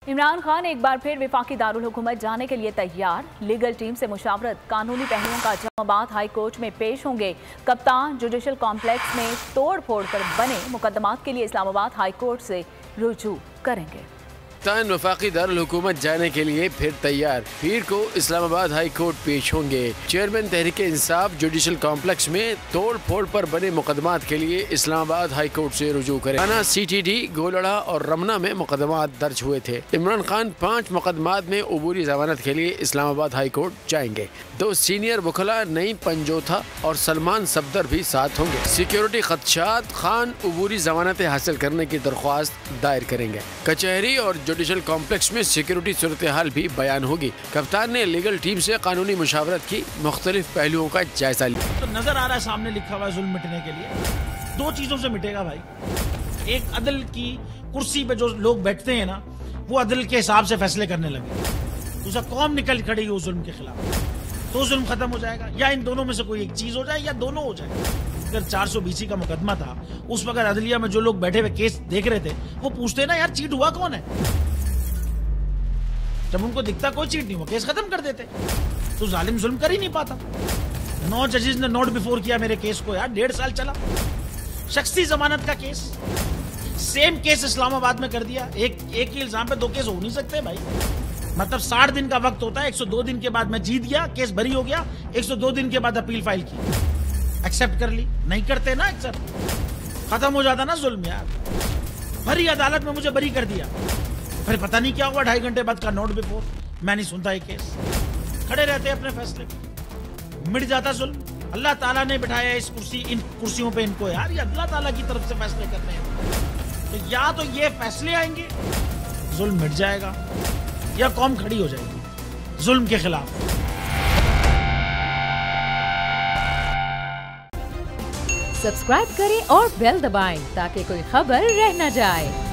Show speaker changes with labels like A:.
A: इमरान खान एक बार फिर वफाकी दारुल हुकूमत जाने के लिए तैयार। लीगल टीम से मुशावरत, कानूनी पहलुओं का इस्लामाबाद हाई कोर्ट में पेश होंगे। कप्तान जुडिशल कॉम्प्लेक्स में तोड़ फोड़ कर बने मुकदमात के लिए इस्लामाबाद हाई कोर्ट से रुजू करेंगे।
B: कप्तान वफाकी दारुल हुकूमत जाने के लिए फिर तैयार, पीर को इस्लामाबाद हाई कोर्ट पेश होंगे। Chairman Tehreek Insaf judicial complex में तोड़ फोड़ पर बने मुकदमात के लिए इस्लामाबाद हाई कोर्ट से रुजू करें। थाना CTD, गोलड़ा और रमना में मुकदमात दर्ज हुए थे। इमरान खान 5 मुकदमात में अबूरी जमानत के लिए इस्लामाबाद हाई कोर्ट जाएंगे। 2 सीनियर वकला नईम पंजोथा और सलमान सफदर भी साथ होंगे। सिक्योरिटी खदशात, खान अबूरी जमानतें हासिल करने की दरख्वास्त दायर करेंगे। कचहरी और जुडिशल कॉम्प्लेक्स में सिक्योरिटी सूरत हाल भी बयान होगी। कप्तान ने लीगल टीम से कानूनी मुशावरत की, मुख्तलिफ पहलुओं का जायजा लिया।
C: तो नजर आ रहा है सामने लिखा हुआ है जुल्म मिटने के लिए 2 चीजों से मिटेगा भाई। एक, अदल की कुर्सी पे जो लोग बैठते हैं ना, वो अदल के हिसाब से फैसले करने लगे। दूसरा, कौम निकल खड़ी उस जुल्म के खिलाफ, तो जुल्म खत्म हो जाएगा। या इन दोनों में से कोई एक चीज हो जाए या दोनों हो जाए। अगर 420 का मुकदमा था, उस वक्त अदलिया में जो लोग बैठे हुए केस देख रहे थे, वो पूछते ना यार चीट हुआ कौन है। जब उनको दिखता कोई चीट नहीं, वो केस खत्म कर देते। तो जालिम जुल्म कर ही नहीं पाता। 9 जजेस ने नोट बिफोर किया मेरे केस को यार, 1.5 साल चला। शख्सी जमानत का केस, सेम केस इस्लामाबाद में कर दिया। एक ही इल्जाम पे 2 केस हो नहीं सकते भाई। मतलब 60 दिन का वक्त होता है। 102 दिन के बाद मैं जीत गया, केस बरी हो गया। 102 दिन के बाद अपील फाइल की, एक्सेप्ट कर ली। नहीं करते ना एक्सेप्ट, खत्म हो जाता ना जुल्म यार। भरी अदालत में मुझे बरी कर दिया, फिर पता नहीं क्या हुआ 2.5 घंटे बाद का नोट बिफोर। मैं नहीं सुनता ये केस, खड़े रहते अपने फैसले पे, मिट जाता जुल्म। अल्लाह ताला ने बिठाया इस कुर्सी, इन कुर्सियों पे इनको यार, ये अल्लाह ताला की तरफ से फैसले करने हैं। तो या तो ये फैसले आएंगे, जुल्म मिट जाएगा, या कौम खड़ी हो जाएगी जुल्म के खिलाफ।
D: सब्सक्राइब करें और बेल दबाएं ताकि कोई खबर रह न जाए।